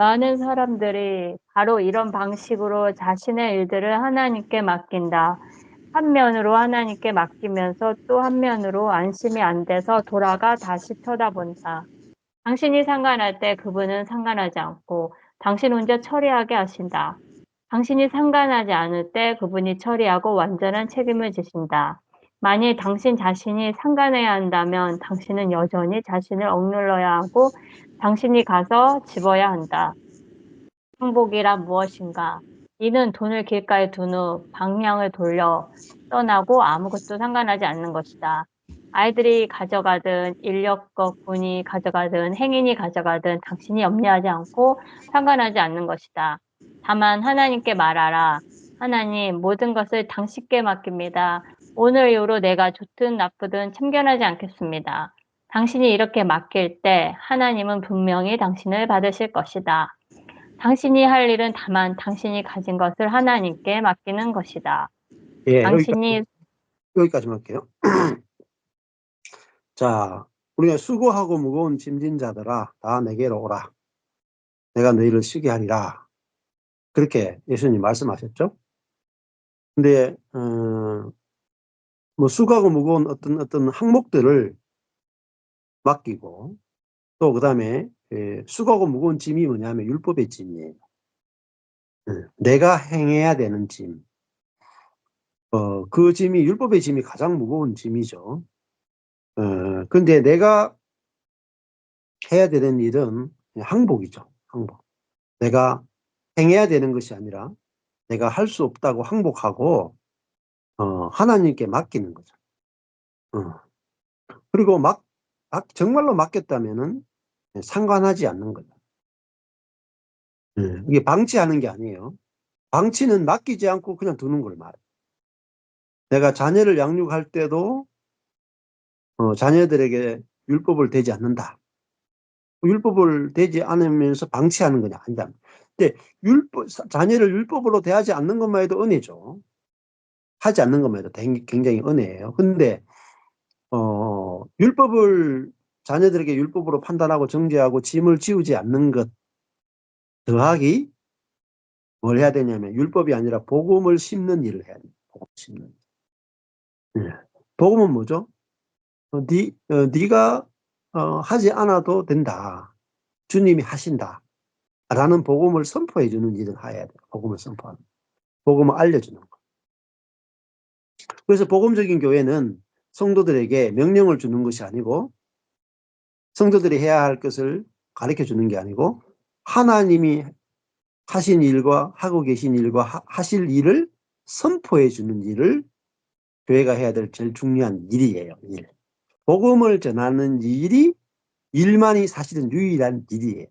많은 사람들이 바로 이런 방식으로 자신의 일들을 하나님께 맡긴다. 한 면으로 하나님께 맡기면서 또 한 면으로 안심이 안 돼서 돌아가 다시 쳐다본다. 당신이 상관할 때 그분은 상관하지 않고 당신 혼자 처리하게 하신다. 당신이 상관하지 않을 때 그분이 처리하고 완전한 책임을 지신다. 만일 당신 자신이 상관해야 한다면 당신은 여전히 자신을 억눌러야 하고 당신이 가서 집어야 한다. 행복이란 무엇인가? 이는 돈을 길가에 둔 후 방향을 돌려 떠나고 아무것도 상관하지 않는 것이다. 아이들이 가져가든 인력거 군이 가져가든 행인이 가져가든 당신이 염려하지 않고 상관하지 않는 것이다. 다만 하나님께 말하라. 하나님, 모든 것을 당신께 맡깁니다. 오늘 이후로 내가 좋든 나쁘든 참견하지 않겠습니다. 당신이 이렇게 맡길 때 하나님은 분명히 당신을 받으실 것이다. 당신이 할 일은 다만 당신이 가진 것을 하나님께 맡기는 것이다. 예, 당신이 여기까지만 할게요. 자, 우리가 수고하고 무거운 짐진 자들아, 다 내게로 오라. 내가 너희를 쉬게 하리라. 그렇게 예수님 말씀하셨죠. 근데 뭐 수고하고 무거운 어떤 항목들을 맡기고, 또 그다음에 수고하고 무거운 짐이 뭐냐면 율법의 짐이에요. 내가 행해야 되는 짐. 그 짐이, 율법의 짐이 가장 무거운 짐이죠. 근데 내가 해야 되는 일은 그냥 항복이죠. 항복. 내가 행해야 되는 것이 아니라 내가 할 수 없다고 항복하고 하나님께 맡기는 거죠. 어. 그리고 정말로 맡겼다면은 상관하지 않는 거죠. 이게 방치하는 게 아니에요. 방치는 맡기지 않고 그냥 두는 걸 말해요. 내가 자녀를 양육할 때도 자녀들에게 율법을 대지 않는다. 율법을 대지 않으면서 방치하는 거냐? 아니다. 근데 자녀를 율법으로 대하지 않는 것만 해도 은혜죠. 하지 않는 것만 해도 굉장히 은혜예요. 근데 자녀들에게 율법으로 판단하고 정죄하고 짐을 지우지 않는 것 더하기 뭘 해야 되냐면 율법이 아니라 복음을 심는 일을 해야 돼요. 복음 심는. 예. 복음은 뭐죠? 네가 하지 않아도 된다. 주님이 하신다. 라는 복음을 선포해 주는 일을 해야 돼요. 복음을 선포하는. 복음을 알려주는 거. 그래서 복음적인 교회는 성도들에게 명령을 주는 것이 아니고, 성도들이 해야 할 것을 가르쳐 주는 게 아니고, 하나님이 하신 일과 하고 계신 일과 하실 일을 선포해 주는 일을 교회가 해야 될 제일 중요한 일이에요. 일. 복음을 전하는 일만이 사실은 유일한 일이에요.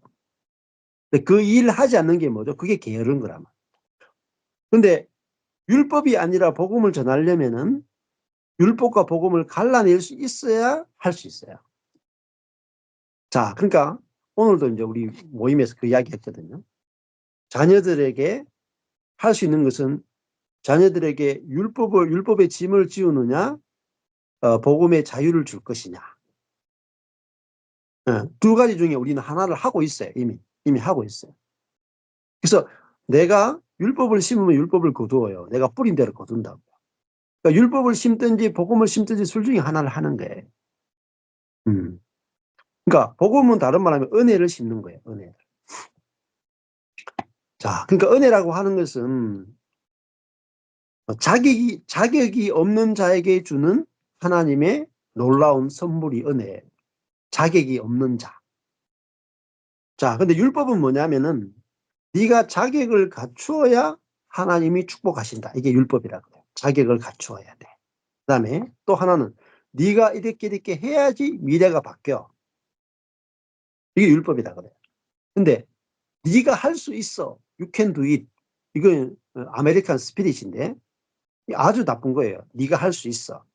그 일 하지 않는 게 뭐죠? 그게 게으른 거란 말이에요. 근데 율법이 아니라 복음을 전하려면은 율법과 복음을 갈라낼 수 있어야 할 수 있어요. 자, 그러니까 오늘도 이제 우리 모임에서 그 이야기 했거든요. 자녀들에게 할 수 있는 것은 자녀들에게 율법의 짐을 지우느냐, 복음의 자유를 줄 것이냐. 두 가지 중에 우리는 하나를 하고 있어요. 이미 하고 있어요. 그래서 내가 율법을 심으면 율법을 거두어요. 내가 뿌린 대로 거둔다고. 그러니까 율법을 심든지 복음을 심든지 둘 중에 하나를 하는 거예요. 그러니까 복음은 다른 말하면 은혜를 심는 거예요. 은혜를. 자, 그러니까 은혜라고 하는 것은 자격이 없는 자에게 주는 하나님의 놀라운 선물이 은혜예요. 자격이 없는 자. 자, 근데 율법은 뭐냐면은 네가 자격을 갖추어야 하나님이 축복하신다. 이게 율법이라고 해요. 자격을 갖추어야 돼. 그다음에 또 하나는 네가 이렇게 해야지 미래가 바뀌어. 이게 율법이다 그래요. 근데 네가 할 수 있어. You can do it. 이건 아메리칸 스피릿인데 아주 나쁜 거예요. 네가 할 수 있어.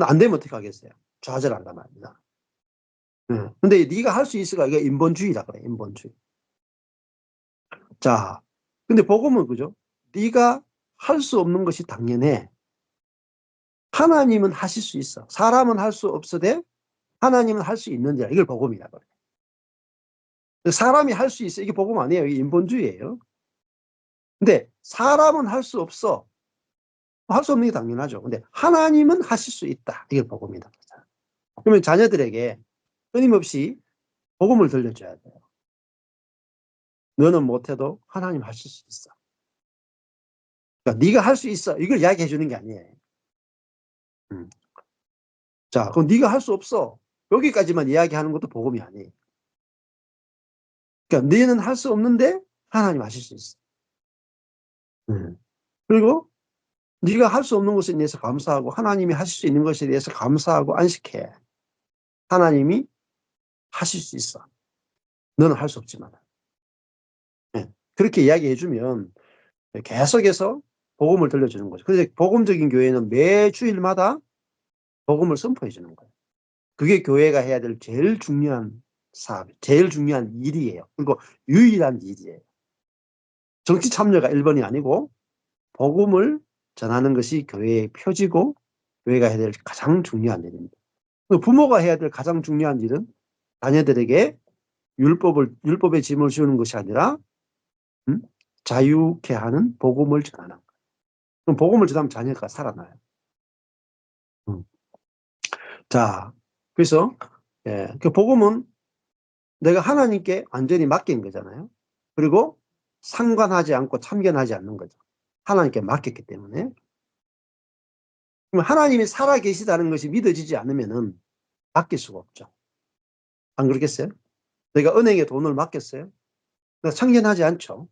안 되면 어떻게 하겠어요? 좌절한단 말입니다. 근데 네가 할 수 있어가 이게 인본주의라 그래. 인본주의. 자, 근데 복음은 그죠? 네가 할 수 없는 것이 당연해. 하나님은 하실 수 있어. 사람은 할 수 없으되 하나님은 할 수 있는지라. 이걸 복음이라 그래. 사람이 할 수 있어. 이게 복음 아니에요. 이게 인본주의예요. 근데 사람은 할 수 없어. 할 수 없는 게 당연하죠. 근데 하나님은 하실 수 있다. 이게 복음이다. 그러면 자녀들에게 끊임없이 복음을 들려줘야 돼요. 너는 못해도 하나님 하실 수 있어. 그러니까 네가 할 수 있어. 이걸 이야기해 주는 게 아니에요. 자, 그럼 네가 할 수 없어. 여기까지만 이야기하는 것도 복음이 아니에요. 그러니까 너는 할 수 없는데 하나님 하실 수 있어. 그리고 네가 할 수 없는 것에 대해서 감사하고 하나님이 하실 수 있는 것에 대해서 감사하고 안식해. 하나님이 하실 수 있어. 너는 할 수 없지만. 그렇게 이야기해 주면 계속해서 복음을 들려주는 거죠. 그래서 복음적인 교회는 매 주일마다 복음을 선포해 주는 거예요. 그게 교회가 해야 될 제일 중요한 사업, 제일 중요한 일이에요. 그리고 유일한 일이에요. 정치 참여가 1번이 아니고 복음을 전하는 것이 교회의 표지고 교회가 해야 될 가장 중요한 일입니다. 부모가 해야 될 가장 중요한 일은 자녀들에게 율법의 짐을 씌우는 것이 아니라 자유케 하는 복음을 전하는 거예요. 그럼 복음을 전하면 자녀가 살아나요. 자, 그래서 그 복음은 내가 하나님께 완전히 맡긴 거잖아요. 그리고 상관하지 않고 참견하지 않는 거죠. 하나님께 맡겼기 때문에. 그럼 하나님이 살아계시다는 것이 믿어지지 않으면은 맡길 수가 없죠. 안 그렇겠어요? 내가 은행에 돈을 맡겼어요. 내가 참견하지 않죠.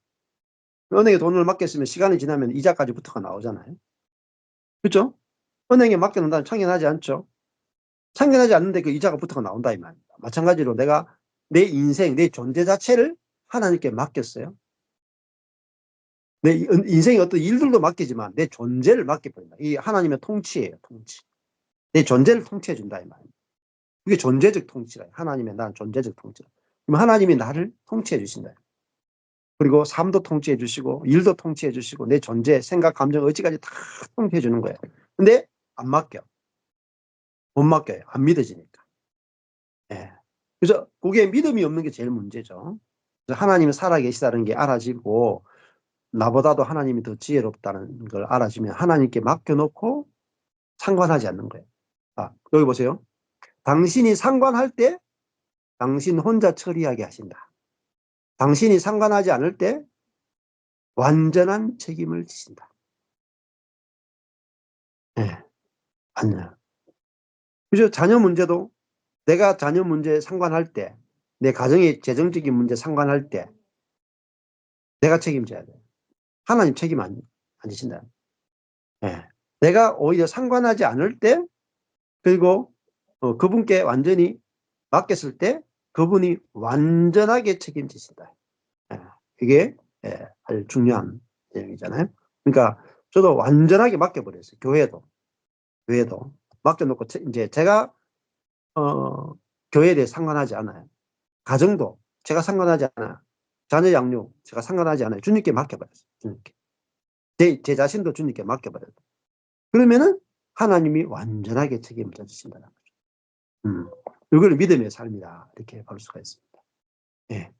은행에 돈을 맡겼으면 시간이 지나면 이자까지부터가 나오잖아요. 그렇죠? 은행에 맡겨놓는다면 참견하지 않죠. 참견하지 않는데 그 이자가부터가 나온다 이 말입니다. 마찬가지로 내가 내 인생, 내 존재 자체를 하나님께 맡겼어요. 내 인생의 어떤 일들도 맡기지만 내 존재를 맡겨버린다. 이게 하나님의 통치예요. 통치. 내 존재를 통치해 준다 이 말입니다. 그게 존재적 통치라. 하나님의 난 존재적 통치라. 그럼 하나님이 나를 통치해 주신다. 그리고 삶도 통치해 주시고 일도 통치해 주시고 내 존재, 생각, 감정, 의지까지 다 통치해 주는 거예요. 근데 안 맡겨. 못 맡겨요. 안 믿어지니까. 예. 그래서 그게 믿음이 없는 게 제일 문제죠. 그래서 하나님이 살아계시다는 게 알아지고 나보다도 하나님이 더 지혜롭다는 걸 알아지면 하나님께 맡겨놓고 상관하지 않는 거예요. 아, 여기 보세요. 당신이 상관할 때 당신 혼자 처리하게 하신다. 당신이 상관하지 않을 때 완전한 책임을 지신다. 예, 맞네요. 그죠? 자녀 문제도 내가 자녀 문제에 상관할 때, 내 가정의 재정적인 문제 상관할 때 내가 책임져야 돼요. 하나님 책임 안 지신다. 예. 내가 오히려 상관하지 않을 때 그리고 그분께 완전히 맡겼을 때 그분이 완전하게 책임지신다. 예. 이게 아주 중요한 내용이잖아요. 그러니까 저도 완전하게 맡겨버렸어요. 교회도 맡겨놓고 이제 제가 교회에 대해 상관하지 않아요. 가정도 제가 상관하지 않아요. 자녀 양육 제가 상관하지 않아요. 주님께 맡겨버렸어요. 주님께. 제 자신도 주님께 맡겨버려요. 그러면은 하나님이 완전하게 책임을 져주신다는 거죠. 이걸 믿음의 삶이다. 이렇게 볼 수가 있습니다. 예.